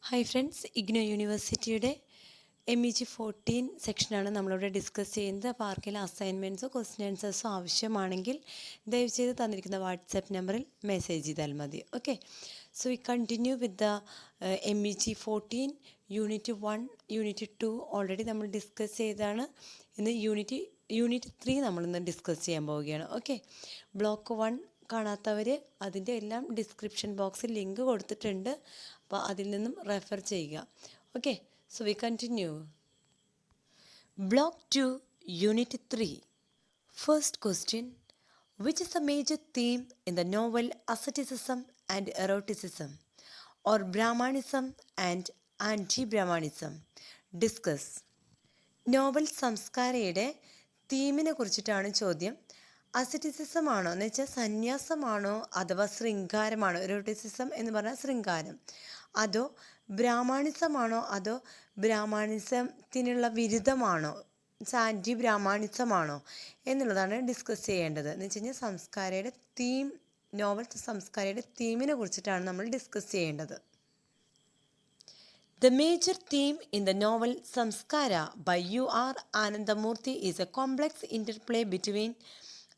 Hi friends, IGNOU യൂണിവേഴ്സിറ്റിയുടെ MEG 14 സെക്ഷനാണ് നമ്മളിവിടെ ഡിസ്കസ് ചെയ്യുന്നത്. അപ്പോൾ ആർക്കെങ്കിലും അസൈൻമെൻറ്റ്സോ ക്വസ്റ്റ്യൻ ആൻസേഴ്സോ ആവശ്യമാണെങ്കിൽ ദയവ് ചെയ്ത് തന്നിരിക്കുന്ന വാട്സാപ്പ് നമ്പറിൽ മെസ്സേജ് ചെയ്താൽ മതി. Okay, so we continue with the MEG 14 unit 1 unit 2 already നമ്മൾ ഡിസ്കസ് ചെയ്താണ്. ഇന്ന് യൂണിറ്റ് 3 നമ്മളിന്ന് ഡിസ്കസ് ചെയ്യാൻ പോവുകയാണ്. ഓക്കെ, ബ്ലോക്ക് 1 കാണാത്തവർ അതിൻ്റെ എല്ലാം ഡിസ്ക്രിപ്ഷൻ ബോക്സിൽ ലിങ്ക് കൊടുത്തിട്ടുണ്ട്. അപ്പോൾ അതിൽ നിന്നും റെഫർ ചെയ്യുക. Okay, so we continue. Block 2 unit 3. First question, which is a major theme in the novel asceticism and eroticism or Brahmanism and anti-Brahmanism? Discuss. Novel സംസ്കാരയുടെ തീമിനെ കുറിച്ചിട്ടാണ് ചോദ്യം. അസറ്റിസിസം ആണോ എന്ന് വെച്ചാൽ സന്യാസമാണോ അഥവാ ശൃംഗാരമാണോ? എറോട്ടിസിസം എന്ന് പറഞ്ഞാൽ ശൃംഗാരം. അതോ ബ്രാഹ്മണിസമാണോ അതോ ബ്രാഹ്മണിസത്തിനുള്ള വിരുദ്ധമാണോ, ആൻറ്റി ബ്രാഹ്മണിസമാണോ എന്നുള്ളതാണ് ഡിസ്കസ് ചെയ്യേണ്ടത്. എന്ന് വെച്ച് കഴിഞ്ഞാൽ സംസ്കാരയുടെ തീം, നോവൽ സംസ്കാരയുടെ തീമിനെ കുറിച്ചിട്ടാണ് നമ്മൾ ഡിസ്കസ് ചെയ്യേണ്ടത്. The major theme in the novel Samskara by U.R. Anandamurthy is a complex interplay between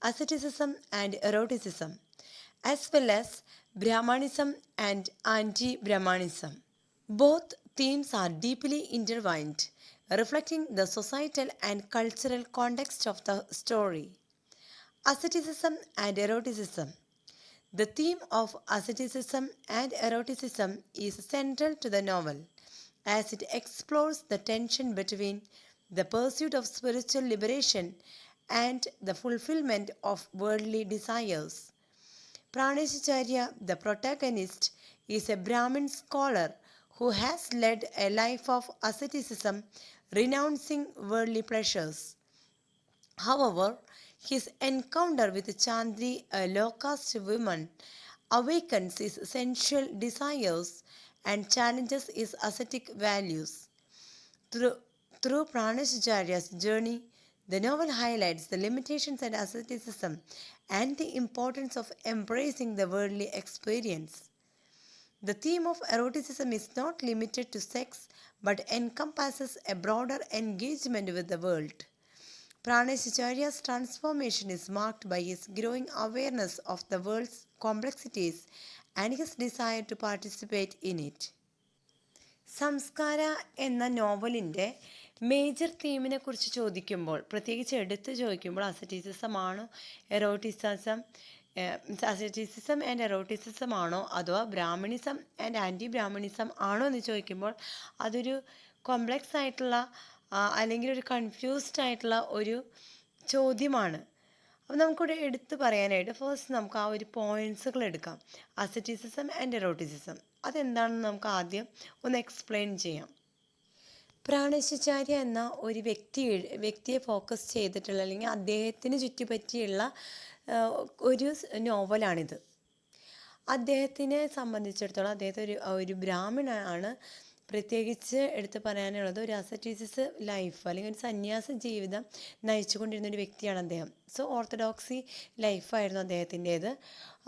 asceticism and eroticism, as well as Brahmanism and anti-Brahmanism. Both themes are deeply intertwined, reflecting the societal and cultural context of the story. Asceticism and eroticism. The theme of asceticism and eroticism is central to the novel, as it explores the tension between the pursuit of spiritual liberation and the fulfillment of worldly desires. Praneshacharya, the protagonist, is a Brahmin scholar who has led a life of asceticism, renouncing worldly pleasures. However, his encounter with Chandri, a low-caste woman, awakens his sensual desires and challenges his ascetic values. Through Praneshacharya's journey, the novel highlights the limitations of asceticism and the importance of embracing the worldly experience. The theme of eroticism is not limited to sex but encompasses a broader engagement with the world. Praneshacharya's transformation is marked by his growing awareness of the world's complexities and his desire to participate in it. സംസ്കാര എന്ന നോവലിൻ്റെ major തീമിനെ കുറിച്ച് ചോദിക്കുമ്പോൾ, പ്രത്യേകിച്ച് എടുത്ത് ചോദിക്കുമ്പോൾ, asceticism ആണോ asceticism and എറോട്ടിസിസം ആണോ അതോ ബ്രാഹ്മണിസം ആൻഡ് ആൻറ്റി ബ്രാഹ്മണിസം ആണോ എന്ന് ചോദിക്കുമ്പോൾ അതൊരു കോംപ്ലക്സ് ആയിട്ടുള്ള അല്ലെങ്കിൽ ഒരു കൺഫ്യൂസ്ഡ് ആയിട്ടുള്ള ഒരു ചോദ്യമാണ്. അപ്പോൾ നമുക്കിവിടെ എടുത്ത് പറയാനായിട്ട് ഫസ്റ്റ് നമുക്ക് ആ ഒരു പോയിൻറ്റ്സുകൾ എടുക്കാം. അസറ്റിസിസം ആൻഡ് എറോട്ടിസിസം അതെന്താണെന്ന് നമുക്ക് ആദ്യം ഒന്ന് എക്സ്പ്ലെയിൻ ചെയ്യാം. പ്രാണേശാചാര്യ എന്ന ഒരു വ്യക്തിയെ ഫോക്കസ് ചെയ്തിട്ടുള്ള അല്ലെങ്കിൽ അദ്ദേഹത്തിന് ചുറ്റിപ്പറ്റിയുള്ള ഒരു നോവലാണിത്. അദ്ദേഹത്തിനെ സംബന്ധിച്ചിടത്തോളം അദ്ദേഹത്തെ ഒരു ബ്രാഹ്മണനാണ്. പ്രത്യേകിച്ച് എടുത്ത് പറയാനുള്ളത് ഒരു അസറ്റിസിസ് ലൈഫ് അല്ലെങ്കിൽ ഒരു സന്യാസ ജീവിതം നയിച്ചുകൊണ്ടിരുന്ന ഒരു വ്യക്തിയാണ് അദ്ദേഹം. സോ ഓർത്തഡോക്സി ലൈഫായിരുന്നു അദ്ദേഹത്തിൻ്റേത്.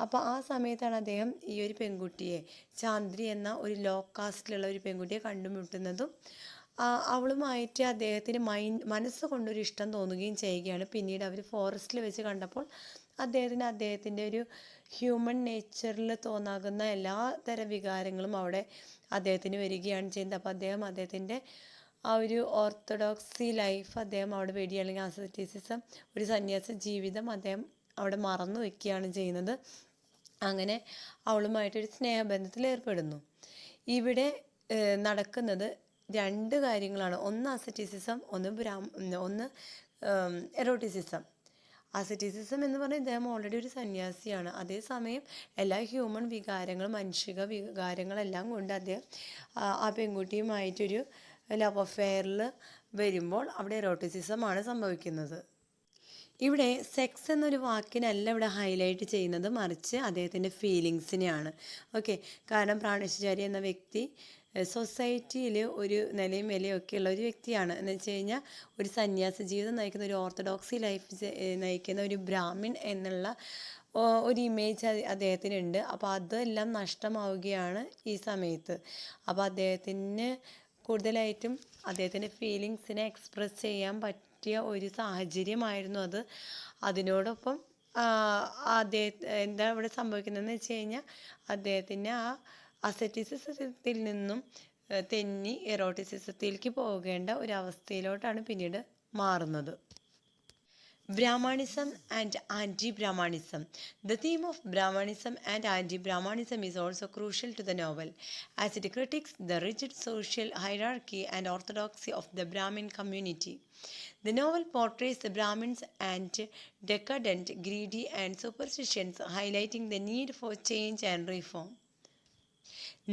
അപ്പോൾ ആ സമയത്താണ് അദ്ദേഹം ഈ ഒരു പെൺകുട്ടിയെ, ചാന്ദ്രി എന്ന ഒരു ലോ കാസ്റ്റിലുള്ള ഒരു പെൺകുട്ടിയെ കണ്ടുമുട്ടുന്നതും അവളുമായിട്ട് അദ്ദേഹത്തിന് മനസ്സുകൊണ്ടൊരു ഇഷ്ടം തോന്നുകയും ചെയ്യുകയാണ്. പിന്നീട് അവർ ഫോറസ്റ്റിൽ വെച്ച് കണ്ടപ്പോൾ അദ്ദേഹത്തിൻ്റെ ഒരു ഹ്യൂമൻ നേച്ചറിൽ തോന്നാകുന്ന എല്ലാ തരം വികാരങ്ങളും അവിടെ അദ്ദേഹത്തിന് വരികയാണ് ചെയ്യുന്നത്. അപ്പോൾ അദ്ദേഹത്തിൻ്റെ ആ ഒരു ഓർത്തഡോക്സി ലൈഫ് അദ്ദേഹം അവിടെ വെടിയാണ്, അല്ലെങ്കിൽ അസറ്റിസിസം ഒരു സന്യാസ ജീവിതം അദ്ദേഹം അവിടെ മറന്നു വയ്ക്കുകയാണ് ചെയ്യുന്നത്. അങ്ങനെ അവളുമായിട്ടൊരു സ്നേഹബന്ധത്തിൽ ഏർപ്പെടുന്നു. ഇവിടെ നടക്കുന്നത് രണ്ട് കാര്യങ്ങളാണ്. ഒന്ന് അസറ്റിസിസം, ഒന്ന് എറോട്ടിസിസം. അസറ്റിസിസം എന്ന് പറഞ്ഞാൽ ഇദ്ദേഹം ഓൾറെഡി ഒരു സന്യാസിയാണ്. അതേസമയം എല്ലാ ഹ്യൂമൻ വികാരങ്ങളും മാനുഷിക വികാരങ്ങളെല്ലാം കൊണ്ട് അദ്ദേഹം ആ പെൺകുട്ടിയുമായിട്ടൊരു ലവ് അഫെയറിൽ വരുമ്പോൾ അവിടെ എറോട്ടിസിസമാണ് സംഭവിക്കുന്നത്. ഇവിടെ സെക്സ് എന്നൊരു വാക്കിനല്ല ഇവിടെ ഹൈലൈറ്റ് ചെയ്യുന്നത്, മറിച്ച് അദ്ദേഹത്തിൻ്റെ ഫീലിങ്സിനെയാണ്. ഓക്കെ, കാരണം പ്രാണേശാചാര്യ എന്ന വ്യക്തി സൊസൈറ്റിയിൽ ഒരു നിലയും വിലയൊക്കെ ഉള്ള ഒരു വ്യക്തിയാണ്. എന്ന് വെച്ച് കഴിഞ്ഞാൽ ഒരു സന്യാസ ജീവിതം നയിക്കുന്ന, ഒരു ഓർത്തഡോക്സി ലൈഫ് നയിക്കുന്ന ഒരു ബ്രാഹ്മിൺ എന്നുള്ള ഒരു ഇമേജ് അദ്ദേഹത്തിനുണ്ട്. അപ്പോൾ അതെല്ലാം നഷ്ടമാവുകയാണ് ഈ സമയത്ത്. അപ്പോൾ അദ്ദേഹത്തിന് കൂടുതലായിട്ടും അദ്ദേഹത്തിൻ്റെ ഫീലിങ്സിനെ എക്സ്പ്രസ് ചെയ്യാൻ പറ്റിയ ഒരു സാഹചര്യമായിരുന്നു അത്. അതിനോടൊപ്പം എന്താ ഇവിടെ സംഭവിക്കുന്നതെന്ന് വെച്ച് കഴിഞ്ഞാൽ അദ്ദേഹത്തിന് ആ അസറ്റിസിസത്തിൽ നിന്നും തെന്നി എറോട്ടിസിസത്തിലേക്ക് പോകേണ്ട ഒരു അവസ്ഥയിലോട്ടാണ് പിന്നീട് മാറുന്നത്. Brahmanism and anti-Brahmanism. The theme of Brahmanism and anti-Brahmanism is also crucial to the novel, as it critiques the rigid social hierarchy and orthodoxy of the Brahmin community. The novel portrays the Brahmins as decadent, greedy, and superstitious, highlighting the need for change and reform.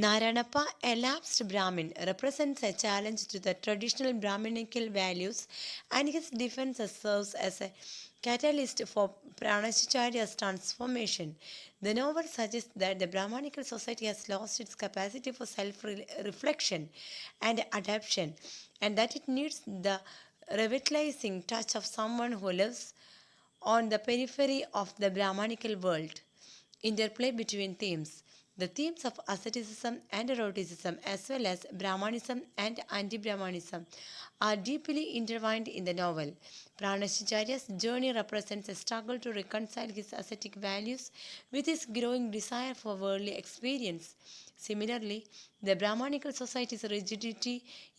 Naranappa, a lapsed Brahmin, represents a challenge to the traditional Brahminical values, and his defense serves as a catalyst for Pranacharya's transformation. The novel suggests that the Brahmanical society has lost its capacity for self-reflection and adaptation, and that it needs the revitalizing touch of someone who lives on the periphery of the Brahmanical world. Interplay between themes. The themes of asceticism and eroticism, as well as Brahmanism and anti-Brahmanism, are deeply intertwined in the novel. Pranacharya's journey represents a struggle to reconcile his ascetic values with his growing desire for worldly experience. Similarly, the Brahmanical society's rigidity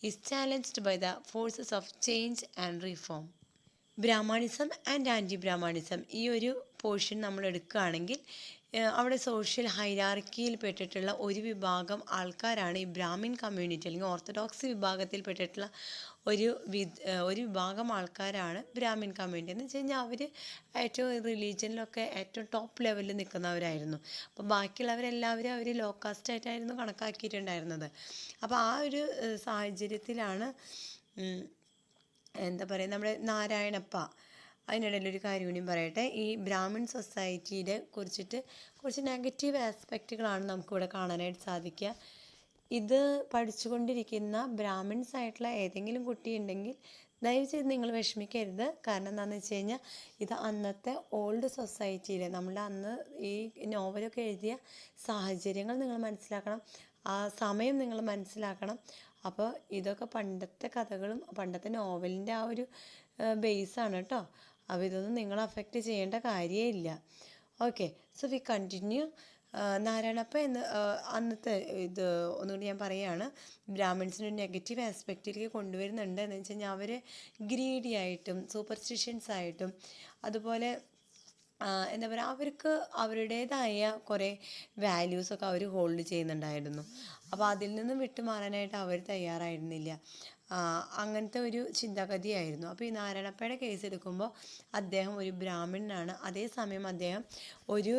is challenged by the forces of change and reform. Brahmanism and anti Brahmanism ഈ ഒരു portion നമ്മൾ എടുക്കുകയാണെങ്കിൽ അവിടെ social ഹൈറാർക്കിയിൽ പെട്ടിട്ടുള്ള ഒരു വിഭാഗം ആൾക്കാരാണ് ഈ Brahmin community അല്ലെങ്കിൽ ഓർത്തഡോക്സ് വിഭാഗത്തിൽ പെട്ടിട്ടുള്ള ഒരു വിഭാഗം ആൾക്കാരാണ് ബ്രാഹ്മിൻ കമ്മ്യൂണിറ്റി. എന്ന് വെച്ച് കഴിഞ്ഞാൽ അവർ ഏറ്റവും റിലീജിയനിലൊക്കെ ഏറ്റവും ടോപ്പ് ലെവലിൽ നിൽക്കുന്നവരായിരുന്നു. അപ്പോൾ ബാക്കിയുള്ളവരെല്ലാവരും അവർ ലോ കാസ്റ്റ് ആയിട്ടായിരുന്നു കണക്കാക്കിയിട്ടുണ്ടായിരുന്നത്. അപ്പോൾ ആ ഒരു സാഹചര്യത്തിലാണ് എന്താ പറയുക നമ്മുടെ നാരായണപ്പ. അതിനിടയിൽ ഒരു കാര്യം കൂടിയും പറയട്ടെ. ഈ ബ്രാഹ്മിൺ സൊസൈറ്റിയെ കുറിച്ചിട്ട് കുറച്ച് നെഗറ്റീവ് ആസ്പെക്റ്റുകളാണ് നമുക്കിവിടെ കാണാനായിട്ട് സാധിക്കുക. ഇത് പഠിച്ചുകൊണ്ടിരിക്കുന്ന ബ്രാഹ്മിൺസ് ആയിട്ടുള്ള ഏതെങ്കിലും കുട്ടിയുണ്ടെങ്കിൽ ദയവ് ചെയ്ത് നിങ്ങൾ വിഷമിക്കരുത്. കാരണം എന്താണെന്ന് വെച്ച് കഴിഞ്ഞാൽ ഇത് അന്നത്തെ ഓൾഡ് സൊസൈറ്റിയിൽ നമ്മളുടെ അന്ന് ഈ നോവലൊക്കെ എഴുതിയ സാഹചര്യങ്ങൾ നിങ്ങൾ മനസ്സിലാക്കണം, ആ സമയം നിങ്ങൾ മനസ്സിലാക്കണം. അപ്പോൾ ഇതൊക്കെ പണ്ടത്തെ കഥകളും പണ്ടത്തെ നോവലിൻ്റെ ആ ഒരു ബേസാണ് കേട്ടോ. അപ്പോൾ ഇതൊന്നും നിങ്ങളെ അഫക്റ്റ് ചെയ്യേണ്ട കാര്യമേ ഇല്ല. Okay, so we continue. Naranappa അന്നത്തെ ഇത് ഒന്നുകൂടി ഞാൻ പറയുകയാണ്. ബ്രാഹ്മിൺസിന് ഒരു നെഗറ്റീവ് ആസ്പെക്റ്റിലേക്ക് കൊണ്ടുവരുന്നുണ്ട്. എന്ന് വെച്ച് കഴിഞ്ഞാൽ അവർ ഗ്രീഡി ആയിട്ടും സൂപ്പർസ്റ്റിഷ്യൻസ് ആയിട്ടും അതുപോലെ എന്താ പറയുക അവർക്ക് അവരുടേതായ കുറേ വാല്യൂസൊക്കെ അവർ ഹോൾഡ് ചെയ്യുന്നുണ്ടായിരുന്നു. അപ്പോൾ അതിൽ നിന്നും വിട്ടുമാറാനായിട്ട് അവർ തയ്യാറായിരുന്നില്ല. അങ്ങനത്തെ ഒരു ചിന്താഗതിയായിരുന്നു. അപ്പോൾ ഈ നാരായണപ്പയുടെ കേസ് എടുക്കുമ്പോൾ അദ്ദേഹം ഒരു ബ്രാഹ്മണനാണ്. അതേസമയം അദ്ദേഹം ഒരു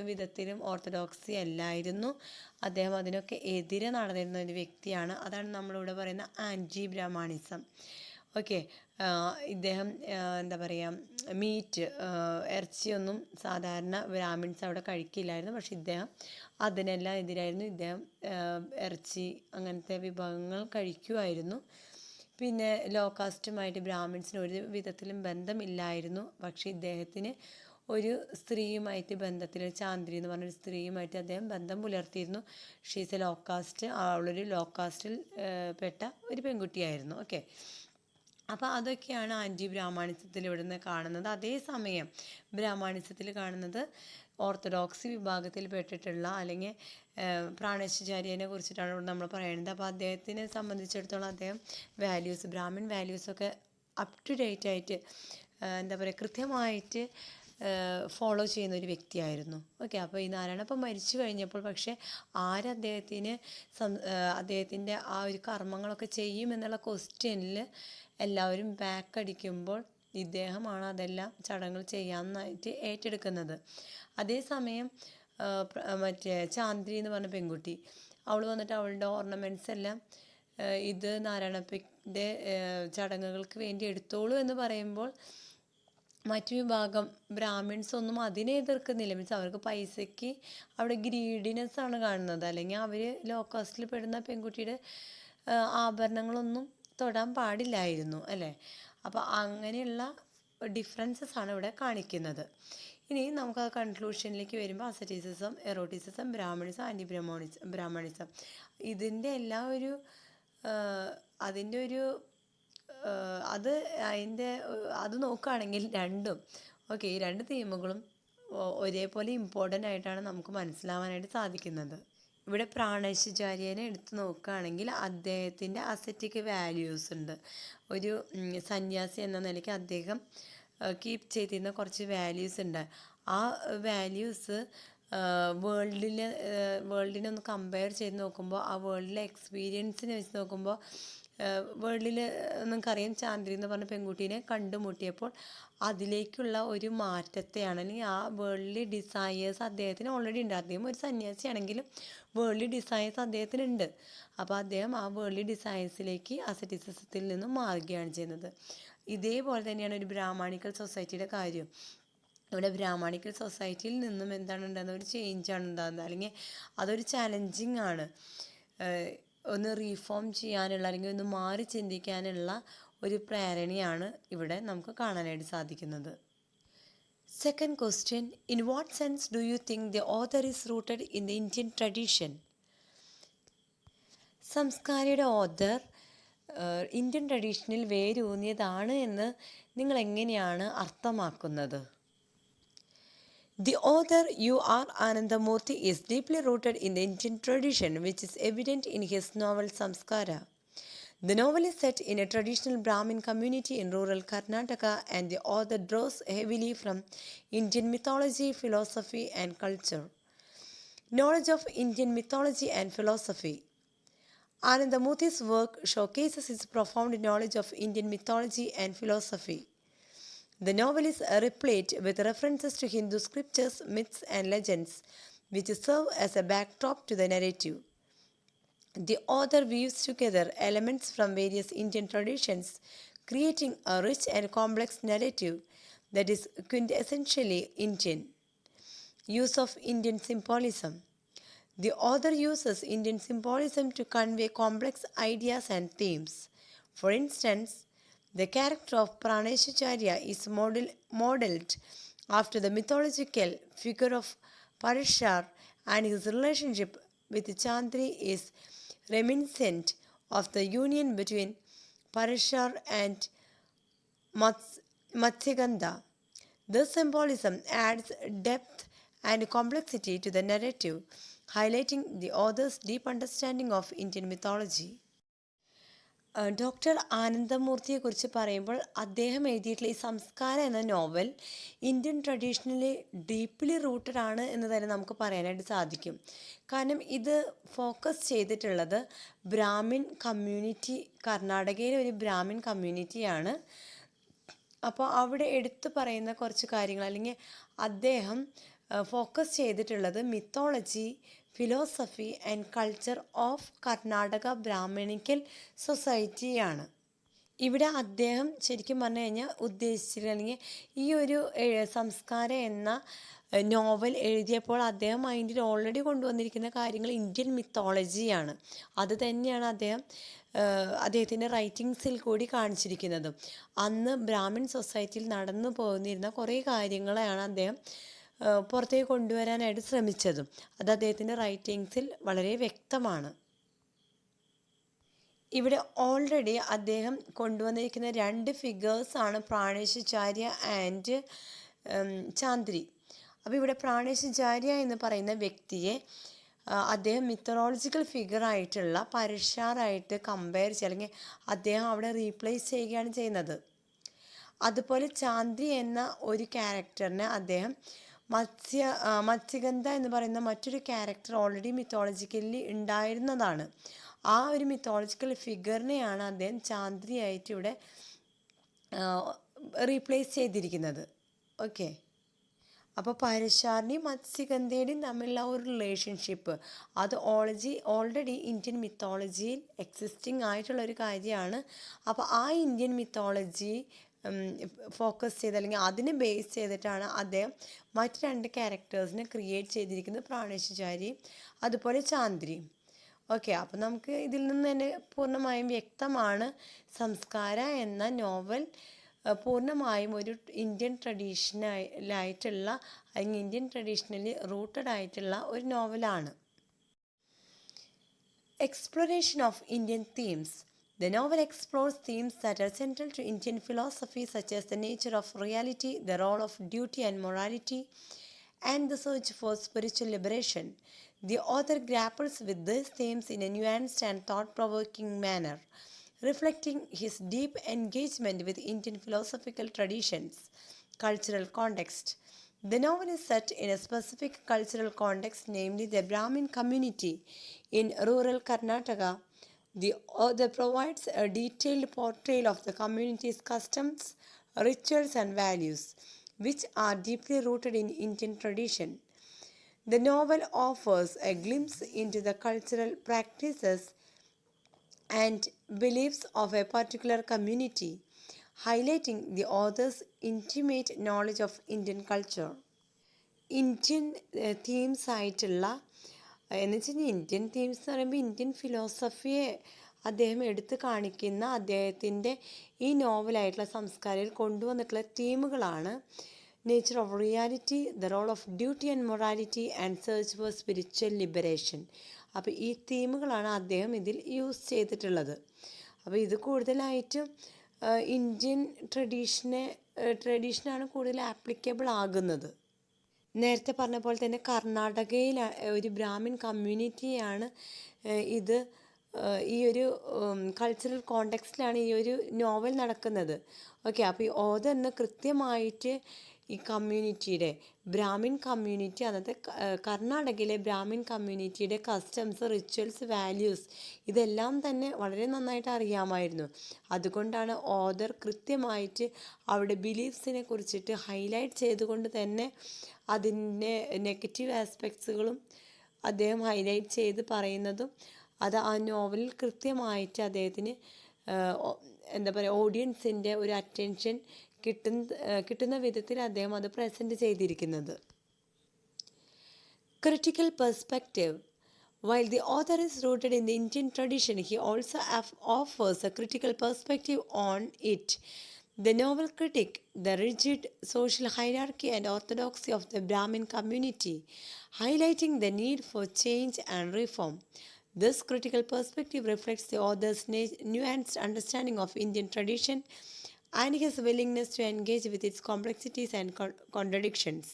വിധത്തിലും ഓർത്തഡോക്സി അല്ലായിരുന്നു. അദ്ദേഹം അതിനൊക്കെ എതിരെ നടന്നിരുന്ന ഒരു വ്യക്തിയാണ്. അതാണ് നമ്മളിവിടെ പറയുന്ന ആൻറ്റി ബ്രാഹ്മണിസം. ഓക്കെ, ഇദ്ദേഹം എന്താ പറയുക മീറ്റ് ഇറച്ചിയൊന്നും സാധാരണ ബ്രാഹ്മിൺസ് അവിടെ കഴിക്കില്ലായിരുന്നു. പക്ഷെ ഇദ്ദേഹം അതിനെല്ലാം എതിരായിരുന്നു. ഇദ്ദേഹം ഇറച്ചി അങ്ങനത്തെ വിഭവങ്ങൾ കഴിക്കുമായിരുന്നു. പിന്നെ ലോ കാസ്റ്റുമായിട്ട് ബ്രാഹ്മിൺസിന് ഒരു വിധത്തിലും ബന്ധമില്ലായിരുന്നു. പക്ഷേ ഇദ്ദേഹത്തിന് ഒരു സ്ത്രീയുമായിട്ട് ബന്ധത്തിൽ ചാന്ദ്രി എന്ന് പറഞ്ഞൊരു സ്ത്രീയുമായിട്ട് അദ്ദേഹം ബന്ധം പുലർത്തിയിരുന്നു. ഷീസ് എ ലോ കാസ്റ്റ്, അവളൊരു ലോ കാസ്റ്റിൽ പെട്ട ഒരു പെൺകുട്ടിയായിരുന്നു. ഓക്കെ, അപ്പോൾ അതൊക്കെയാണ് ആൻറ്റി ബ്രാഹ്മണിസത്തിൽ ഇവിടുന്ന് കാണുന്നത്. അതേസമയം ബ്രാഹ്മണിസത്തിൽ കാണുന്നത് ഓർത്തഡോക്സി വിഭാഗത്തിൽ പെട്ടിട്ടുള്ള അല്ലെങ്കിൽ പ്രാണാചാര്യനെ കുറിച്ചിട്ടാണ് ഇവിടെ നമ്മൾ പറയുന്നത്. അപ്പോൾ അദ്ദേഹത്തിനെ സംബന്ധിച്ചിടത്തോളം അദ്ദേഹം വാല്യൂസ് ബ്രാഹ്മിൺ വാല്യൂസൊക്കെ അപ് ടു ഡേറ്റ് ആയിട്ട് എന്താ പറയുക കൃത്യമായിട്ട് ഫോളോ ചെയ്യുന്ന ഒരു വ്യക്തിയായിരുന്നു. ഓക്കെ, അപ്പോൾ ഈ നാരായണപ്പ മരിച്ചു കഴിഞ്ഞപ്പോൾ പക്ഷേ അദ്ദേഹത്തിൻ്റെ ആ ഒരു കർമ്മങ്ങളൊക്കെ ചെയ്യുമെന്നുള്ള ക്വസ്റ്റ്യനിൽ എല്ലാവരും ബാക്ക് അടിക്കുമ്പോൾ ഇദ്ദേഹമാണ് അതെല്ലാം ചടങ്ങുകൾ ചെയ്യാമെന്നായിട്ട് ഏറ്റെടുക്കുന്നത്. അതേസമയം മറ്റേ ചാന്ദ്രി എന്ന് പറഞ്ഞ പെൺകുട്ടി അവൾ വന്നിട്ട് അവളുടെ ഓർണമെൻറ്റ്സ് എല്ലാം ഇത് നാരായണപ്പൻ്റെ ചടങ്ങുകൾക്ക് വേണ്ടി എടുത്തോളൂ എന്ന് പറയുമ്പോൾ മറ്റു വിഭാഗം ബ്രാഹ്മിൺസ് ഒന്നും അതിനെ എതിർക്കുന്നില്ല. മീൻസ് അവർക്ക് പൈസയ്ക്ക് അവിടെ ഗ്രീഡിനെസ് ആണ് കാണുന്നത്. അല്ലെങ്കിൽ അവർ ലോ കാസ്റ്റിൽ പെടുന്ന പെൺകുട്ടിയുടെ ആഭരണങ്ങളൊന്നും തൊടാൻ പാടില്ലായിരുന്നു അല്ലേ. അപ്പോൾ അങ്ങനെയുള്ള ഡിഫറൻസസ് ആണ് ഇവിടെ കാണിക്കുന്നത്. ഇനി നമുക്ക് ആ കൺക്ലൂഷനിലേക്ക് വരുമ്പോൾ അസറ്റിസിസം, എറോട്ടിസിസം, ബ്രാഹ്മണിസം, ആൻറ്റി ബ്രാഹ്മണിസം ഇതിൻ്റെ എല്ലാം ഒരു അതിൻ്റെ ഒരു അത് അതിൻ്റെ അത് നോക്കുകയാണെങ്കിൽ രണ്ടും ഓക്കെ, ഈ രണ്ട് തീമുകളും ഒരേപോലെ ഇമ്പോർട്ടൻ്റ് ആയിട്ടാണ് നമുക്ക് മനസ്സിലാവാനായിട്ട് സാധിക്കുന്നത്. ഇവിടെ പ്രാണേശാചാര്യനെ എടുത്ത് നോക്കുകയാണെങ്കിൽ അദ്ദേഹത്തിൻ്റെ അസറ്റിക് വാല്യൂസ് ഉണ്ട്. ഒരു സന്യാസി എന്ന നിലയ്ക്ക് അദ്ദേഹം കീപ്പ് ചെയ്തിരുന്ന കുറച്ച് വാല്യൂസ് ഉണ്ട്. ആ വാല്യൂസ് വേൾഡിനെ ഒന്ന് കമ്പയർ ചെയ്ത് നോക്കുമ്പോൾ, ആ വേൾഡിലെ എക്സ്പീരിയൻസിനെ വെച്ച് നോക്കുമ്പോൾ, വേൾഡിൽ നിങ്ങൾക്കറിയാം ചാന്ദ്രി എന്ന് പറഞ്ഞ പെൺകുട്ടീനെ കണ്ടുമുട്ടിയപ്പോൾ അതിലേക്കുള്ള ഒരു മാറ്റത്തെയാണ്, അല്ലെങ്കിൽ ആ വേൾഡ്ലി ഡിസയേഴ്സ് അദ്ദേഹത്തിന് ഓൾറെഡി ഉണ്ട്. അദ്ദേഹം ഒരു സന്യാസിയാണെങ്കിലും വേൾഡ്ലി ഡിസയേഴ്സ് അദ്ദേഹത്തിനുണ്ട്. അപ്പോൾ അദ്ദേഹം ആ വേൾഡ്ലി ഡിസയേഴ്സിലേക്ക് അസറ്റിസിസത്തിൽ നിന്നും മാറുകയാണ് ചെയ്യുന്നത്. ഇതേപോലെ തന്നെയാണ് ഒരു ബ്രാഹ്മണിക്കൽ സൊസൈറ്റിയുടെ കാര്യം. ഇവിടെ ബ്രാഹ്മണിക്കൽ സൊസൈറ്റിയിൽ നിന്നും എന്താണ് ഉണ്ടാകുന്നത്, ഒരു ചേഞ്ചാണ് ഉണ്ടാകുന്നത്, അല്ലെങ്കിൽ അതൊരു ചാലഞ്ചിങ് ആണ്. ഒന്ന് റീഫോം ചെയ്യാനുള്ള, അല്ലെങ്കിൽ ഒന്ന് മാറി ചിന്തിക്കാനുള്ള ഒരു പ്രേരണയാണ് ഇവിടെ നമുക്ക് കാണാനായിട്ട് സാധിക്കുന്നത്. Second question, in what sense do you think the author is rooted in the Indian tradition? സംസ്കാരയുടെ ഓഥർ ഇന്ത്യൻ ട്രഡീഷനിൽ വേരൂന്നിയതാണ് എന്ന് നിങ്ങൾ എങ്ങനെയാണ് അർത്ഥമാക്കുന്നത്? The author U.R. Anandamurthy is deeply rooted in the Indian tradition, which is evident in his novel Samskara. The novel is set in a traditional Brahmin community in rural Karnataka, and the author draws heavily from Indian mythology, philosophy, and culture. Knowledge of Indian mythology and philosophy. Anandamurthy's work showcases his profound knowledge of Indian mythology and philosophy. The novel is replete with references to Hindu scriptures, myths, and legends, which serve as a backdrop to the narrative. The author weaves together elements from various Indian traditions, creating a rich and complex narrative that is quintessentially Indian. Use of Indian symbolism. The author uses Indian symbolism to convey complex ideas and themes. For instance, the character of Praneshacharya is modeled after the mythological figure of Parashar, and his relationship with Chandri is reminiscent of the union between Parashar and Matsyagandha. This symbolism adds depth and complexity to the narrative, highlighting the author's deep understanding of Indian mythology. Doctor ആനന്ദമൂർത്തിയെക്കുറിച്ച് പറയുമ്പോൾ അദ്ദേഹം എഴുതിയിട്ടുള്ള ഈ സംസ്കാര എന്ന novel Indian traditionally deeply rooted ആണ് എന്ന് തന്നെ നമുക്ക് പറയാനായിട്ട് സാധിക്കും. കാരണം ഇത് ഫോക്കസ് ചെയ്തിട്ടുള്ളത് ബ്രാഹ്മിൻ കമ്മ്യൂണിറ്റി, കർണാടകയിലെ ഒരു ബ്രാഹ്മിൻ കമ്മ്യൂണിറ്റിയാണ്. അപ്പോൾ അവിടെ എടുത്തു പറയുന്ന കുറച്ച് കാര്യങ്ങൾ, അല്ലെങ്കിൽ അദ്ദേഹം ഫോക്കസ് ചെയ്തിട്ടുള്ളത് mythology, philosophy and culture of Karnataka Brahmanical സൊസൈറ്റിയാണ്. ഇവിടെ അദ്ദേഹം ശരിക്കും പറഞ്ഞു കഴിഞ്ഞാൽ ഉദ്ദേശിച്ചിട്ട്, അല്ലെങ്കിൽ ഈ ഒരു സംസ്കാരം എന്ന നോവൽ എഴുതിയപ്പോൾ അദ്ദേഹം മൈൻഡിൽ ഓൾറെഡി കൊണ്ടുവന്നിരിക്കുന്ന കാര്യങ്ങൾ ഇന്ത്യൻ മിത്തോളജിയാണ്. അത് തന്നെയാണ് അദ്ദേഹത്തിൻ്റെ റൈറ്റിങ്സിൽ കൂടി കാണിച്ചിരിക്കുന്നത്. അന്ന് ബ്രാഹ്മിൺ സൊസൈറ്റിയിൽ നടന്നു പോന്നിരുന്ന കുറേ കാര്യങ്ങളെയാണ് അദ്ദേഹം പുറത്തേക്ക് കൊണ്ടുവരാനായിട്ട് ശ്രമിച്ചതും. അത് അദ്ദേഹത്തിൻ്റെ റൈറ്റിങ്സിൽ വളരെ വ്യക്തമാണ്. ഇവിടെ ഓൾറെഡി അദ്ദേഹം കൊണ്ടുവന്നിരിക്കുന്ന രണ്ട് ഫിഗേഴ്സാണ് പ്രാണേശാചാര്യ ആൻഡ് ചാന്ദ്രി. അപ്പോൾ ഇവിടെ പ്രാണേശാചാര്യ എന്ന് പറയുന്ന വ്യക്തിയെ അദ്ദേഹം മിത്തറോളജിക്കൽ ഫിഗറായിട്ടുള്ള പരശാറായിട്ട് കമ്പയർ ചെയ്യുക, അല്ലെങ്കിൽ അദ്ദേഹം അവിടെ റീപ്ലേസ് ചെയ്യുകയാണ് ചെയ്യുന്നത്. അതുപോലെ ചാന്ദ്രി എന്ന ഒരു ക്യാരക്ടറിനെ അദ്ദേഹം മത്സ്യഗന്ധ എന്ന് പറയുന്ന മറ്റൊരു ക്യാരക്ടർ ഓൾറെഡി മിത്തോളജിക്കലി ഉണ്ടായിരുന്നതാണ്. ആ ഒരു മിത്തോളജിക്കൽ ഫിഗറിനെയാണ് അദ്ദേഹം ചാന്ദ്രിയായിട്ട് ഇവിടെ റീപ്ലേസ് ചെയ്തിരിക്കുന്നത്. ഓക്കെ, അപ്പോൾ പരശാറിൻ്റെയും മത്സ്യഗന്ധയുടെയും തമ്മിലുള്ള ഒരു റിലേഷൻഷിപ്പ് അത് ഓൾറെഡി ഇന്ത്യൻ മിത്തോളജിയിൽ എക്സിസ്റ്റിംഗ് ആയിട്ടുള്ള ഒരു കാര്യമാണ്. അപ്പോൾ ആ ഇന്ത്യൻ മിത്തോളജി ഫോക്കസ് ചെയ്ത്, അല്ലെങ്കിൽ അതിനെ ബേസ് ചെയ്തിട്ടാണ് അദ്ദേഹം മറ്റ് രണ്ട് ക്യാരക്ടേഴ്സിനെ ക്രിയേറ്റ് ചെയ്തിരിക്കുന്നത്, പ്രാണേശാചാര്യയും അതുപോലെ ചാന്ദ്രിയും. ഓക്കെ, അപ്പോൾ നമുക്ക് ഇതിൽ നിന്ന് തന്നെ പൂർണ്ണമായും വ്യക്തമാണ് സംസ്കാര എന്ന നോവൽ പൂർണ്ണമായും ഒരു ഇന്ത്യൻ ട്രഡീഷണലായിട്ടുള്ള അല്ലെങ്കിൽ ഇന്ത്യൻ ട്രഡീഷണലി റൂട്ടഡ് ആയിട്ടുള്ള ഒരു നോവലാണ്. Exploration of Indian themes. The novel explores themes that are central to Indian philosophy, such as the nature of reality, the role of duty and morality, and the search for spiritual liberation. The author grapples with these themes in a nuanced and thought provoking manner, reflecting his deep engagement with Indian philosophical traditions. Cultural context. The novel is set in a specific cultural context, namely the Brahmin community in rural Karnataka. The author provides a detailed portrayal of the community's customs, rituals, and values, which are deeply rooted in Indian tradition. The novel offers a glimpse into the cultural practices and beliefs of a particular community, highlighting the author's intimate knowledge of Indian culture. Indian themes ആയിട്ടുള്ള എന്ന് വെച്ച് കഴിഞ്ഞാൽ Indian themes എന്ന് പറയുമ്പോൾ Indian ഫിലോസഫിയെ അദ്ദേഹം എടുത്തു കാണിക്കുന്ന അദ്ദേഹത്തിൻ്റെ ഈ നോവലായിട്ടുള്ള സംസ്കാരത്തിൽ കൊണ്ടുവന്നിട്ടുള്ള തീമുകളാണ് nature of reality, the role of duty and morality and search for spiritual liberation. അപ്പോൾ ഈ തീമുകളാണ് അദ്ദേഹം ഇതിൽ യൂസ് ചെയ്തിട്ടുള്ളത്. അപ്പോൾ ഇത് കൂടുതലായിട്ടും ഇന്ത്യൻ ട്രഡീഷനാണ് കൂടുതൽ ആപ്ലിക്കബിൾ ആകുന്നത്. നേരത്തെ പറഞ്ഞ പോലെ തന്നെ കർണാടകയിൽ ഒരു ബ്രാഹ്മിൻ കമ്മ്യൂണിറ്റിയാണ് ഇത് ഈ ഒരു കൾച്ചറൽ കോണ്ടെക്സ്റ്റിലാണ് ഈ ഒരു നോവൽ നടക്കുന്നത്. ഓക്കെ, അപ്പോൾ ഈ ഓഥറിന് കൃത്യമായിട്ട് ഈ കമ്മ്യൂണിറ്റിയുടെ ബ്രാഹ്മിൻ കമ്മ്യൂണിറ്റി, അന്നത്തെ കർണാടകയിലെ ബ്രാഹ്മിൻ കമ്മ്യൂണിറ്റിയുടെ കസ്റ്റംസ്, റിച്വൽസ്, വാല്യൂസ് ഇതെല്ലാം തന്നെ വളരെ നന്നായിട്ട് അറിയാമായിരുന്നു. അതുകൊണ്ടാണ് ഓഥർ കൃത്യമായിട്ട് അവിടെ ബിലീഫ്സിനെ കുറിച്ചിട്ട് ഹൈലൈറ്റ് ചെയ്തുകൊണ്ട് തന്നെ അതിൻ്റെ നെഗറ്റീവ് ആസ്പെക്ട്സുകളും അദ്ദേഹം ഹൈലൈറ്റ് ചെയ്ത് പറയുന്നതും അത് ആ നോവലിൽ കൃത്യമായിട്ട് അദ്ദേഹത്തിന് എന്താ പറയുക ഓഡിയൻസിൻ്റെ ഒരു അറ്റൻഷൻ കിട്ടുന്ന വിധത്തിൽ അദ്ദേഹം അത് പ്രസൻറ്റ് ചെയ്തിരിക്കുന്നത്. Critical perspective. While the author is rooted in the Indian tradition, he also offers a critical perspective on it. The novel critiques the rigid social hierarchy and orthodoxy of the Brahmin community, highlighting the need for change and reform. This critical perspective reflects the author's nuanced understanding of Indian tradition and his willingness to engage with its complexities and contradictions.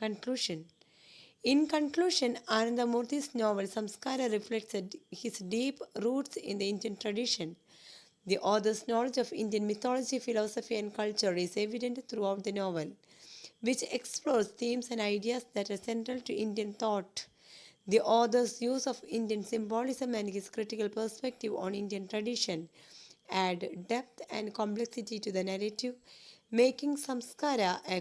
Conclusion. In conclusion, Anandamurthy's novel Samskara reflects his deep roots in the Indian tradition. The author's knowledge of Indian mythology, philosophy, and culture is evident throughout the novel, which explores themes and ideas that are central to Indian thought. The author's use of Indian symbolism and his critical perspective on Indian tradition add depth and complexity to the narrative, making Samskara a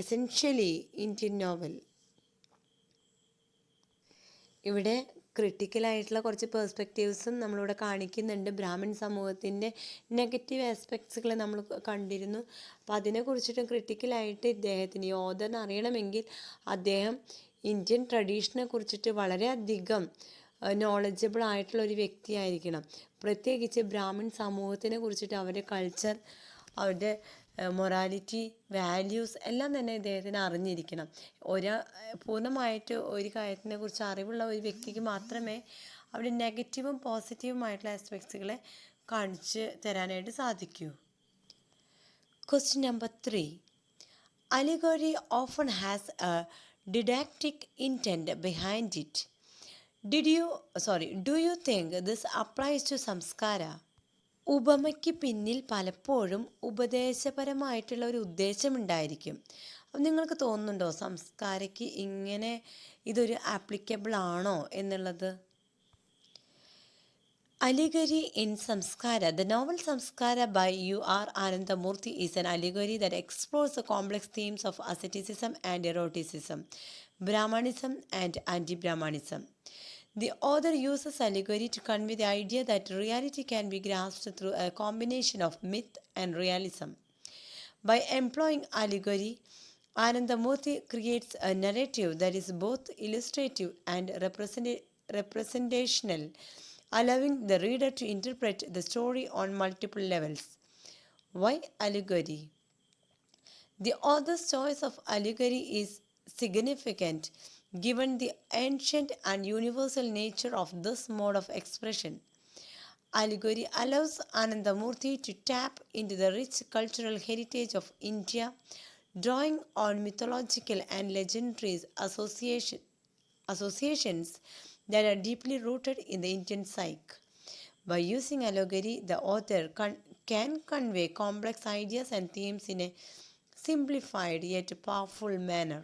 essentially Indian novel. ഇവിടെ ക്രിട്ടിക്കലായിട്ടുള്ള കുറച്ച് പേഴ്സ്പെക്റ്റീവ്സും നമ്മളിവിടെ കാണിക്കുന്നുണ്ട്. Brahmin സമൂഹത്തിൻ്റെ negative ആസ്പെക്ട്സുകൾ നമ്മൾ കണ്ടിരുന്നു. അപ്പോൾ അതിനെക്കുറിച്ചിട്ടും ക്രിട്ടിക്കലായിട്ട് ഇദ്ദേഹത്തിന് ഈ ഓഥറിന് അറിയണമെങ്കിൽ അദ്ദേഹം ഇന്ത്യൻ ട്രഡീഷനെ കുറിച്ചിട്ട് വളരെയധികം നോളജബിൾ ആയിട്ടുള്ള ഒരു വ്യക്തിയായിരിക്കണം. പ്രത്യേകിച്ച് ബ്രാഹ്മിൺ സമൂഹത്തിനെ കുറിച്ചിട്ട് അവരുടെ കൾച്ചർ, അവരുടെ മൊറാലിറ്റി, വാല്യൂസ് എല്ലാം തന്നെ ഇദ്ദേഹത്തിന് അറിഞ്ഞിരിക്കണം. പൂർണ്ണമായിട്ട് ഒരു കാര്യത്തിനെ കുറിച്ച് അറിവുള്ള ഒരു വ്യക്തിക്ക് മാത്രമേ അവിടെ നെഗറ്റീവും പോസിറ്റീവുമായിട്ടുള്ള ആസ്പെക്ട്സുകളെ കാണിച്ച് തരാനായിട്ട് സാധിക്കൂ. Question number 3. Allegory often has a didactic intent behind it. Do you think this applies to Samskara? ഉപമയ്ക്ക് പിന്നിൽ പലപ്പോഴും ഉപദേശപരമായിട്ടുള്ള ഒരു ഉദ്ദേശമുണ്ടായിരിക്കും. അപ്പം നിങ്ങൾക്ക് തോന്നുന്നുണ്ടോ സംസ്കാരയ്ക്ക് ഇങ്ങനെ ഇതൊരു ആപ്ലിക്കബിൾ ആണോ എന്നുള്ളത്? Allegory in Samskara. The novel Samskara by U.R. Anandamurthy is an allegory that explores the complex themes of asceticism and eroticism, Brahmanism and anti-Brahmanism. The author uses allegory to convey the idea that reality can be grasped through a combination of myth and realism. By employing allegory, Anandamurthy creates a narrative that is both illustrative and representational, allowing the reader to interpret the story on multiple levels. Why allegory? The author's choice of allegory is significant given the ancient and universal nature of this mode of expression. Allegory allows Anandamurti to tap into the rich cultural heritage of India, drawing on mythological and legendary associations that are deeply rooted in the Indian psyche. By using allegory, the author can convey complex ideas and themes in a simplified yet powerful manner.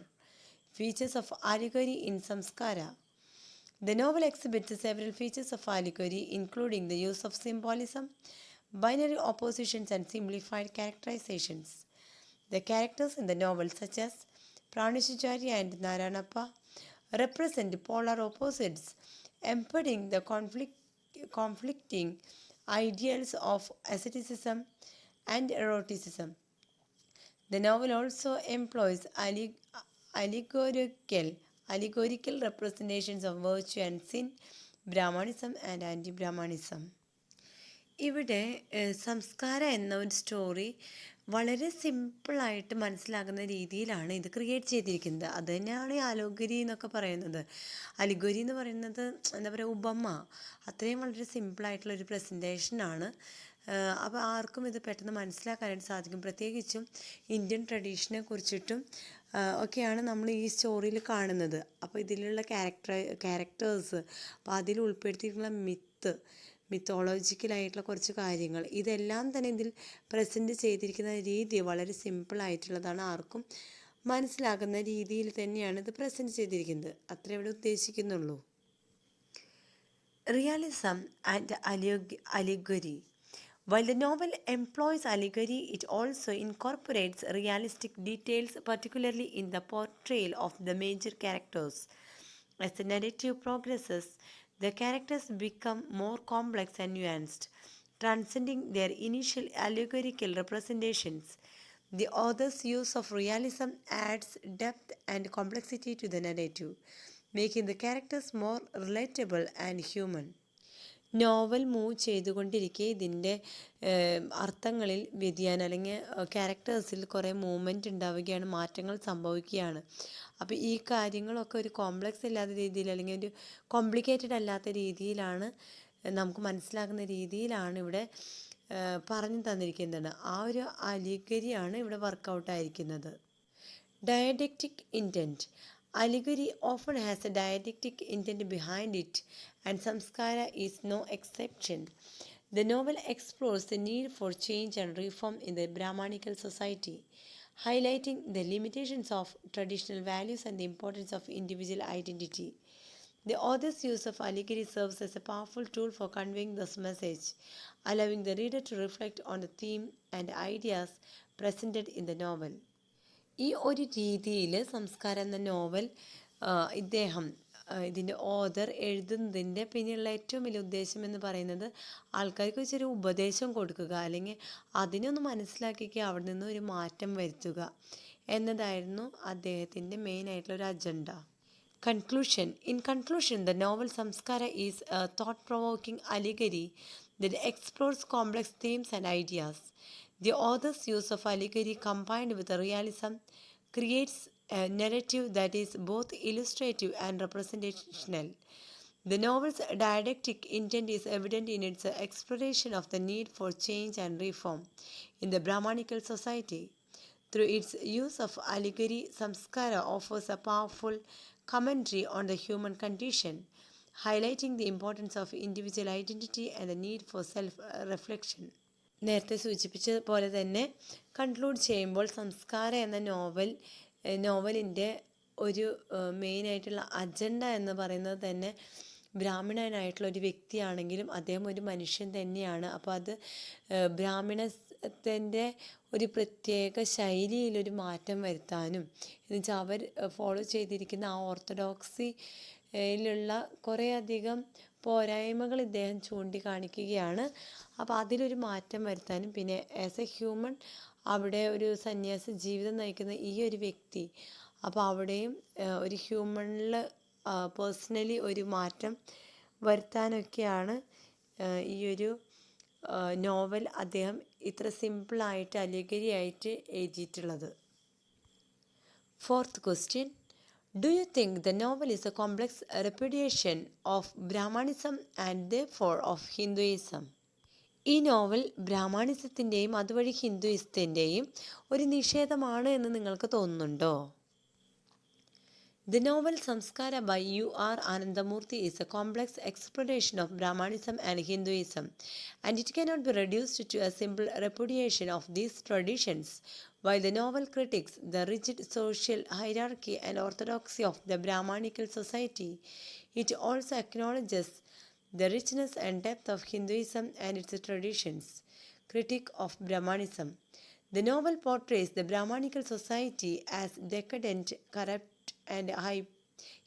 Features of allegory in Samskara. The novel exhibits several features of allegory, including the use of symbolism, binary oppositions, and simplified characterizations. The characters in the novel, such as Pranishachari and Naranappa, represent polar opposites, embodying the conflicting ideals of asceticism and eroticism. The novel also employs allegorical, allegorical representations of virtue and sin, Brahmanism and anti-Brahmanism. ഇവിടെ സംസ്കാര എന്ന ഒരു story വളരെ സിമ്പിളായിട്ട് മനസ്സിലാകുന്ന രീതിയിലാണ് ഇത് create ചെയ്തിരിക്കുന്നത്. അത് തന്നെയാണ് ഈ അലോഗരി എന്നൊക്കെ പറയുന്നത്. അലിഗോരി എന്ന് പറയുന്നത് എന്താ പറയുക, ഉപമ. അത്രയും വളരെ സിമ്പിളായിട്ടുള്ളൊരു പ്രസൻറ്റേഷനാണ്. അപ്പോൾ ആർക്കും ഇത് പെട്ടെന്ന് മനസ്സിലാക്കാനായിട്ട് സാധിക്കും. പ്രത്യേകിച്ചും ഇന്ത്യൻ ട്രഡീഷനെ കുറിച്ചിട്ടും ഒക്കെയാണ് നമ്മൾ ഈ സ്റ്റോറിയിൽ കാണുന്നത്. അപ്പോൾ ഇതിലുള്ള ക്യാരക്ടേഴ്സ്, അപ്പോൾ അതിൽ ഉൾപ്പെടുത്തിയിട്ടുള്ള മിത്തോളജിക്കലായിട്ടുള്ള കുറച്ച് കാര്യങ്ങൾ, ഇതെല്ലാം തന്നെ ഇതിൽ പ്രസൻറ്റ് ചെയ്തിരിക്കുന്ന രീതി വളരെ സിമ്പിളായിട്ടുള്ളതാണ്. ആർക്കും മനസ്സിലാകുന്ന രീതിയിൽ തന്നെയാണ് ഇത് പ്രസൻറ്റ് ചെയ്തിരിക്കുന്നത്. അത്രേ ഇവിടെ ഉദ്ദേശിക്കുന്നുള്ളൂ. Realism and allegory. While the novel employs allegory, it also incorporates realistic details, particularly in the portrayal of the major characters. As the narrative progresses, the characters become more complex and nuanced, transcending their initial allegorical representations. The author's use of realism adds depth and complexity to the narrative, making the characters more relatable and human. Novel move ചെയ്തുകൊണ്ടിരിക്കെ ഇതിൻ്റെ അർത്ഥങ്ങളിൽ വ്യതിയാനം അല്ലെങ്കിൽ ക്യാരക്ടേഴ്സിൽ കുറേ movement ഉണ്ടാവുകയാണ്, മാറ്റങ്ങൾ സംഭവിക്കുകയാണ്. അപ്പോൾ ഈ കാര്യങ്ങളൊക്കെ ഒരു കോംപ്ലക്സ് ഇല്ലാത്ത രീതിയിൽ അല്ലെങ്കിൽ ഒരു കോംപ്ലിക്കേറ്റഡ് അല്ലാത്ത രീതിയിലാണ്, നമുക്ക് മനസ്സിലാകുന്ന രീതിയിലാണ് ഇവിടെ പറഞ്ഞു തന്നിരിക്കുന്നത്. ആ ഒരു അലിഗരിയാണ് ഇവിടെ വർക്കൗട്ടായിരിക്കുന്നത്. ഡയഡക്റ്റിക് intent. Allegory often has a didactic intent behind it, and Samskara is no exception. The novel explores the need for change and reform in the Brahmanical society, highlighting the limitations of traditional values and the importance of individual identity. The author's use of allegory serves as a powerful tool for conveying this message, allowing the reader to reflect on the theme and ideas presented in the novel. ഈ ഒരു രീതിയിൽ സംസ്കാരം എന്ന novel ഇതിൻ്റെ author എഴുതുന്നതിൻ്റെ പിന്നെയുള്ള ഏറ്റവും വലിയ ഉദ്ദേശം എന്ന് പറയുന്നത് ആൾക്കാർക്ക് ചെറിയ ഉപദേശം കൊടുക്കുക, അല്ലെങ്കിൽ അതിനൊന്ന് മനസ്സിലാക്കിക്കുക, അവിടെ നിന്ന് ഒരു മാറ്റം വരുത്തുക എന്നതായിരുന്നു അദ്ദേഹത്തിൻ്റെ മെയിനായിട്ടുള്ള ഒരു agenda. Conclusion. In conclusion, the novel Samskara is a thought-provoking allegory that explores complex themes and ideas. The author's use of allegory combined with realism creates a narrative that is both illustrative and representational. The novel's didactic intent is evident in its exploration of the need for change and reform in the Brahmanical society. Through its use of allegory, Samskara offers a powerful commentary on the human condition, highlighting the importance of individual identity and the need for self-reflection. നേരത്തെ സൂചിപ്പിച്ച പോലെ തന്നെ conclude ചെയ്യുമ്പോൾ സംസ്കാര എന്ന നോവലിൻ്റെ ഒരു മെയിനായിട്ടുള്ള agenda എന്ന് പറയുന്നത് തന്നെ ബ്രാഹ്മണനായിട്ടുള്ള ഒരു വ്യക്തിയാണെങ്കിലും അദ്ദേഹം ഒരു മനുഷ്യൻ തന്നെയാണ്. അപ്പോൾ അത് ബ്രാഹ്മണത്തിൻ്റെ ഒരു പ്രത്യേക ശൈലിയിലൊരു മാറ്റം വരുത്താനും, എന്നുവെച്ചാൽ അവർ ഫോളോ ചെയ്തിരിക്കുന്ന ആ ഓർത്തഡോക്സിയിലുള്ള കുറേയധികം പോരായ്മകൾ ഇദ്ദേഹം ചൂണ്ടിക്കാണിക്കുകയാണ്. അപ്പോൾ അതിലൊരു മാറ്റം വരുത്താനും, പിന്നെ ആസ് എ ഹ്യൂമൻ അവിടെ ഒരു സന്യാസ ജീവിതം നയിക്കുന്ന ഈ ഒരു വ്യക്തി, അപ്പോൾ അവിടെയും ഒരു ഹ്യൂമണിൽ പേഴ്സണലി ഒരു മാറ്റം വരുത്താനൊക്കെയാണ് ഈ ഒരു നോവൽ അദ്ദേഹം ഇത്ര സിമ്പിളായിട്ട് അലിഗരിയായിട്ട് എഴുതിയിട്ടുള്ളത്. Fourth question. Do you think the novel is a complex repudiation of Brahmanism and therefore of Hinduism? ഈ നോവൽ ബ്രാഹ്മണിസത്തിൻ്റെയും അതുവഴി ഹിന്ദുയിസത്തിൻ്റെയും ഒരു നിഷേധമാണ് എന്ന് നിങ്ങൾക്ക് തോന്നുന്നുണ്ടോ? The novel Samskara by U.R. Anandamurthy is a complex exploration of Brahmanism and Hinduism, and it cannot be reduced to a simple repudiation of these traditions. While the novel critiques the rigid social hierarchy and orthodoxy of the Brahmanical society, it also acknowledges the richness and depth of Hinduism and its traditions. Critique of Brahmanism. The novel portrays the Brahmanical society as decadent, corrupt, and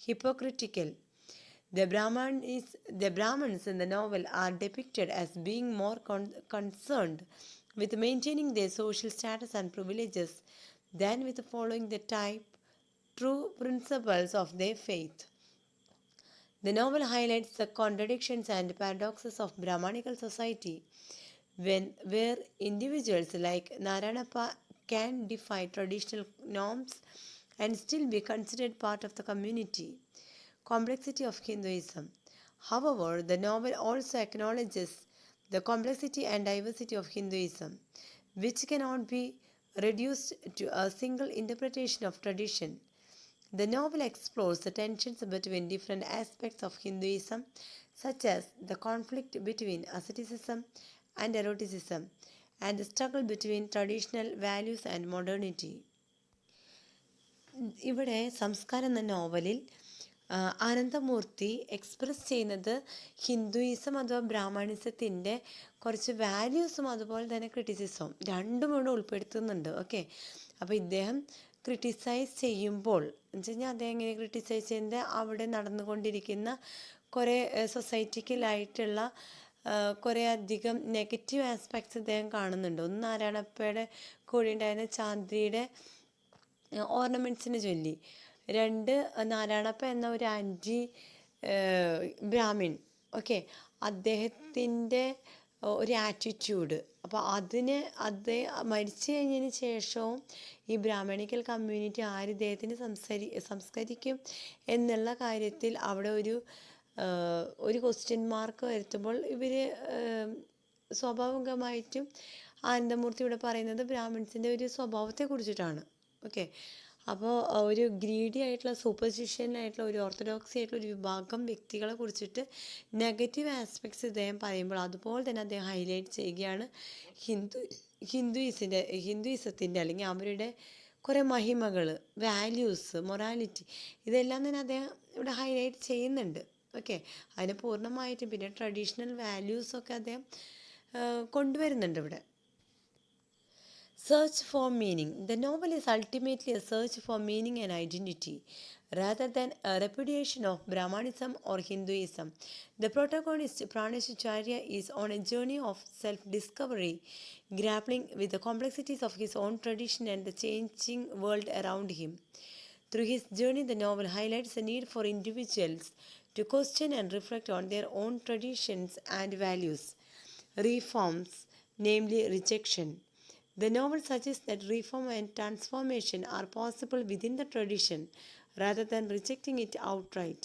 hypocritical. The Brahmins in the novel are depicted as being more concerned with maintaining their social status and privileges than with following the true principles of their faith. The novel highlights the contradictions and paradoxes of Brahmanical society, where individuals like Naranappa can defy traditional norms and still be considered part of the community. Complexity of Hinduism. However, the novel also acknowledges the complexity and diversity of Hinduism, which cannot be reduced to a single interpretation of tradition. The novel explores the tensions between different aspects of Hinduism, such as the conflict between asceticism and eroticism, and the struggle between traditional values and modernity. ഇവിടെ സംസ്കാരം എന്ന നോവലിൽ Anandamurthy express ചെയ്യുന്നത് Hinduism അഥവാ ബ്രാഹ്മണിസത്തിൻ്റെ കുറച്ച് വാല്യൂസും അതുപോലെ തന്നെ ക്രിറ്റിസിസവും രണ്ടും ഇവിടെ ഉൾപ്പെടുത്തുന്നുണ്ട്. ഓക്കെ, അപ്പോൾ ഇദ്ദേഹം ക്രിട്ടിസൈസ് ചെയ്യുമ്പോൾ എന്ന് വെച്ച് കഴിഞ്ഞാൽ അദ്ദേഹം എങ്ങനെ ക്രിട്ടിസൈസ് ചെയ്യുന്നത്, അവിടെ നടന്നുകൊണ്ടിരിക്കുന്ന കുറേ സൊസൈറ്റിക്കലായിട്ടുള്ള കുറേ അധികം നെഗറ്റീവ് ആസ്പെക്ട്സ് ഇദ്ദേഹം കാണുന്നുണ്ട്. ഒന്ന് നാരായണപ്പയുടെ കൂടെ ഉണ്ടായിരുന്ന ചാന്ദ്രിയുടെ ഓർണമെൻറ്റ്സിനെ ചൊല്ലി, രണ്ട് നാരായണപ്പ എന്ന ഒരു ആൻറ്റി ബ്രാഹ്മിൺ, ഓക്കെ, അദ്ദേഹത്തിൻ്റെ ഒരു ആറ്റിറ്റ്യൂഡ്. അപ്പോൾ അദ്ദേഹം മരിച്ചു കഴിഞ്ഞതിന് ശേഷവും ഈ ബ്രാഹ്മണിക്കൽ കമ്മ്യൂണിറ്റി ആര് ഇദ്ദേഹത്തിന് സംസ്കരിക്കും എന്നുള്ള കാര്യത്തിൽ അവിടെ ഒരു ക്വസ്റ്റ്യൻ മാർക്ക് വരുത്തുമ്പോൾ ഇവർ സ്വാഭാവികമായിട്ടും ആനന്ദമൂർത്തി ഇവിടെ പറയുന്നത് ബ്രാഹ്മിൺസിൻ്റെ ഒരു സ്വഭാവത്തെ കുറിച്ചിട്ടാണ്. ഓക്കെ, അപ്പോൾ ഒരു ഗ്രീഡി ആയിട്ടുള്ള സൂപ്പർസ്റ്റിഷ്യനായിട്ടുള്ള ഒരു ഓർത്തഡോക്സി ആയിട്ടുള്ള ഒരു വിഭാഗം വ്യക്തികളെ കുറിച്ചിട്ട് നെഗറ്റീവ് ആസ്പെക്ട്സ് ഇദ്ദേഹം പറയുമ്പോൾ അതുപോലെ തന്നെ അദ്ദേഹം ഹൈലൈറ്റ് ചെയ്യുകയാണ് ഹിന്ദുയിസത്തിൻ്റെ അല്ലെങ്കിൽ അവരുടെ കുറേ മഹിമകൾ, വാല്യൂസ്, മൊറാലിറ്റി, ഇതെല്ലാം തന്നെ അദ്ദേഹം ഇവിടെ ഹൈലൈറ്റ് ചെയ്യുന്നുണ്ട്. ഓക്കെ, അതിന് പൂർണ്ണമായിട്ടും പിന്നെ ട്രഡീഷണൽ വാല്യൂസൊക്കെ അദ്ദേഹം കൊണ്ടുവരുന്നുണ്ട് ഇവിടെ. Search for meaning. The novel is ultimately a search for meaning and identity, rather than a repudiation of Brahmanism or Hinduism. The protagonist, Pranashacharya, is on a journey of self-discovery, grappling with the complexities of his own tradition and the changing world around him. Through his journey, the novel highlights the need for individuals to question and reflect on their own traditions and values. Reforms, namely rejection. The novel suggests that reform and transformation are possible within the tradition rather than rejecting it outright.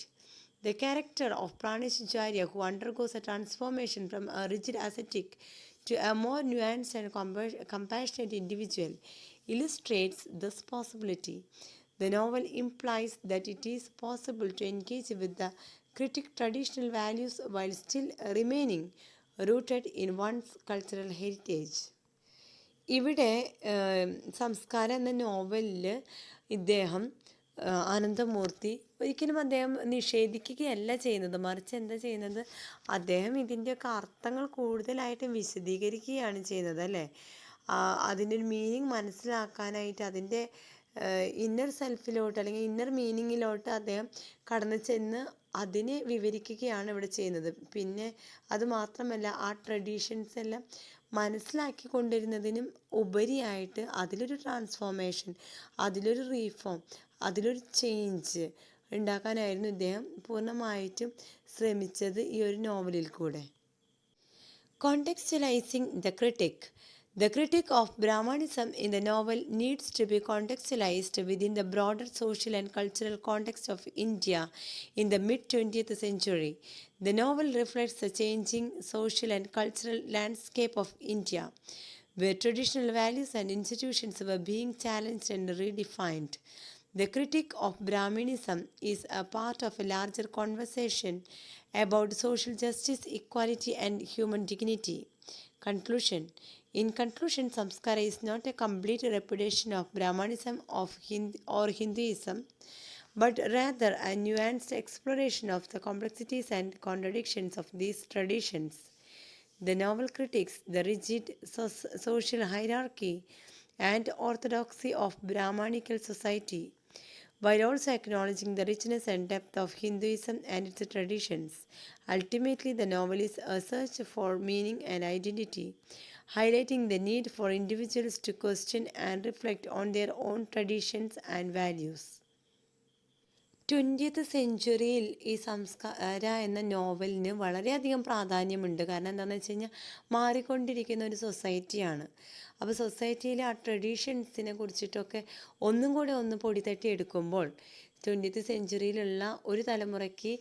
The character of Pranashacharya, who undergoes a transformation from a rigid ascetic to a more nuanced and compassionate individual, illustrates this possibility. The novel implies that it is possible to engage with the critique traditional values while still remaining rooted in one's cultural heritage. ഇവിടെ സംസ്കാരം എന്ന നോവലിൽ ഇദ്ദേഹം ആനന്ദമൂർത്തി ഒരിക്കലും അദ്ദേഹം നിഷേധിക്കുകയല്ല ചെയ്യുന്നത്, മറിച്ച് എന്താ ചെയ്യുന്നത്, അദ്ദേഹം ഇതിൻ്റെയൊക്കെ അർത്ഥങ്ങൾ കൂടുതലായിട്ട് വിശദീകരിക്കുകയാണ് ചെയ്യുന്നത്. അല്ലേ, അതിൻ്റെ ഒരു മീനിങ് മനസ്സിലാക്കാനായിട്ട് അതിൻ്റെ ഇന്നർ സെൽഫിലോട്ട് അല്ലെങ്കിൽ ഇന്നർ മീനിങ്ങിലോട്ട് അദ്ദേഹം കടന്നു ചെന്ന് അതിനെ വിവരിക്കുകയാണ് ഇവിടെ ചെയ്യുന്നത്. പിന്നെ അതുമാത്രമല്ല, ആ ട്രഡീഷൻസ് എല്ലാം മനസ്സിലാക്കി കൊണ്ടുവരുന്നതിനും ഉപരിയായിട്ട് അതിലൊരു ട്രാൻസ്ഫോർമേഷൻ, അതിലൊരു റീഫോം, അതിലൊരു ചേഞ്ച് ഉണ്ടാക്കാനായിരുന്നു ഇദ്ദേഹം പൂർണ്ണമായിട്ടും ശ്രമിച്ചത് ഈ ഒരു നോവലിൽ കൂടെ. Contextualizing the critic. The critique of Brahmanism in the novel needs to be contextualized within the broader social and cultural context of India in the mid 20th century. The novel reflects the changing social and cultural landscape of India, where traditional values and institutions were being challenged and redefined. The critique of Brahminism is a part of a larger conversation about social justice, equality, and human dignity. Conclusion. In conclusion, Samskara is not a complete repudiation of Brahmanism or Hinduism, but rather a nuanced exploration of the complexities and contradictions of these traditions. The novel critiques the rigid social hierarchy and orthodoxy of Brahmanical society, while also acknowledging the richness and depth of Hinduism and its traditions. Ultimately, the novel is a search for meaning and identity, highlighting the need for individuals to question and reflect on their own traditions and values. 20th സെഞ്ച്വറിയിൽ ഈ സംസ്കാര എന്ന നോവലിന് വളരെയധികം പ്രാധാന്യമുണ്ട്. കാരണം എന്താണെന്ന് വെച്ച് കഴിഞ്ഞാൽ മാറിക്കൊണ്ടിരിക്കുന്ന ഒരു സൊസൈറ്റിയാണ്. അപ്പോൾ സൊസൈറ്റിയിലെ ആ ട്രഡീഷൻസിനെ കുറിച്ചിട്ടൊക്കെ ഒന്നും കൂടെ ഒന്ന് പൊടിതട്ടി എടുക്കുമ്പോൾ 20th സെഞ്ച്വറിയിലുള്ള ഒരു തലമുറയ്ക്ക്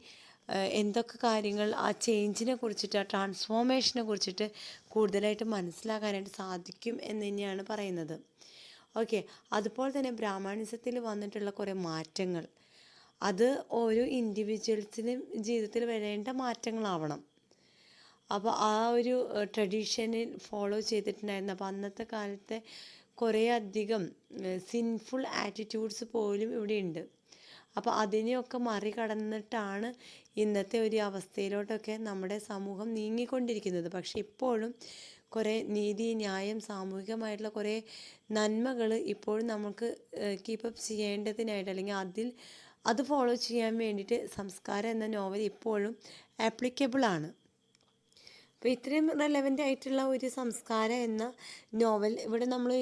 എന്തൊക്കെ കാര്യങ്ങൾ ആ ചേഞ്ചിനെ കുറിച്ചിട്ട്, ആ ട്രാൻസ്ഫോർമേഷനെ കുറിച്ചിട്ട് കൂടുതലായിട്ട് മനസ്സിലാക്കാനായിട്ട് സാധിക്കും എന്ന് തന്നെയാണ് പറയുന്നത്. ഓക്കെ, അതുപോലെ തന്നെ ബ്രാഹ്മണിസത്തിൽ വന്നിട്ടുള്ള കുറേ മാറ്റങ്ങൾ, അത് ഓരോ ഇൻഡിവിജ്വൽസിനും ജീവിതത്തിൽ വരേണ്ട മാറ്റങ്ങളാവണം. അപ്പോൾ ആ ഒരു ട്രഡീഷനിൽ ഫോളോ ചെയ്തിട്ടുണ്ടായിരുന്നു. അപ്പോൾ അന്നത്തെ കാലത്തെ കുറേ അധികം സിൻഫുൾ ആറ്റിറ്റ്യൂഡ്സ് പോലും ഇവിടെ ഉണ്ട്. അപ്പോൾ അതിനെയൊക്കെ മറികടന്നിട്ടാണ് ഇന്നത്തെ ഒരു അവസ്ഥയിലോട്ടൊക്കെ നമ്മുടെ സമൂഹം നീങ്ങിക്കൊണ്ടിരിക്കുന്നത്. പക്ഷെ ഇപ്പോഴും കുറേ നീതി, ന്യായം, സാമൂഹികമായിട്ടുള്ള കുറേ നന്മകൾ ഇപ്പോഴും നമുക്ക് കീപ്പപ്പ് ചെയ്യേണ്ടതിനായിട്ട്, അല്ലെങ്കിൽ അത് ഫോളോ ചെയ്യാൻ വേണ്ടിയിട്ട് സംസ്കാരം എന്ന നോവൽ ഇപ്പോഴും ആപ്ലിക്കബിളാണ്. അപ്പോൾ ഇത്രയും റെലവൻ്റ് ആയിട്ടുള്ള ഒരു സംസ്കാരം എന്ന നോവൽ ഇവിടെ നമ്മൾ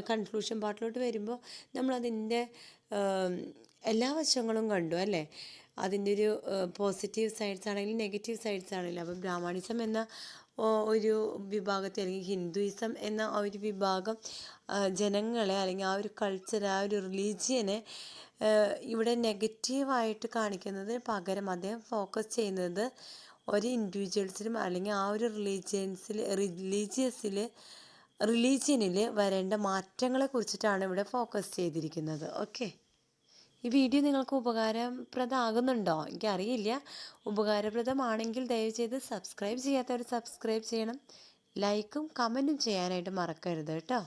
കൺക്ലൂഷൻ പാർട്ടിലോട്ട് വരുമ്പോൾ നമ്മളതിൻ്റെ എല്ലാ വശങ്ങളും കണ്ടു അല്ലേ. അതിൻ്റെ ഒരു പോസിറ്റീവ് സൈഡ്സ് ആണെങ്കിലും നെഗറ്റീവ് സൈഡ്സ് ആണെങ്കിലും. അപ്പം ബ്രാഹ്മണിസം എന്ന ഒരു വിഭാഗത്തെ, അല്ലെങ്കിൽ ഹിന്ദുയിസം എന്ന ആ ഒരു വിഭാഗം ജനങ്ങളെ, അല്ലെങ്കിൽ ആ ഒരു കൾച്ചർ, ആ ഒരു റിലീജിയനെ ഇവിടെ നെഗറ്റീവായിട്ട് കാണിക്കുന്നതിന് പകരം അദ്ദേഹം ഫോക്കസ് ചെയ്യുന്നത് ഒരു ഇൻഡിവിജ്വൽസിലും അല്ലെങ്കിൽ ആ ഒരു റിലീജിയനിൽ വരേണ്ട മാറ്റങ്ങളെ കുറിച്ചിട്ടാണ് ഇവിടെ ഫോക്കസ് ചെയ്തിരിക്കുന്നത്. ഓക്കെ, ഈ വീഡിയോ നിങ്ങൾക്ക് ഉപകാരപ്രദമാകുന്നുണ്ടോ എനിക്കറിയില്ല. ഉപകാരപ്രദമാണെങ്കിൽ ദയവ് ചെയ്ത് സബ്സ്ക്രൈബ് ചെയ്യാത്തവർ സബ്സ്ക്രൈബ് ചെയ്യണം. ലൈക്കും കമൻറ്റും ചെയ്യാനായിട്ട് മറക്കരുത് കേട്ടോ.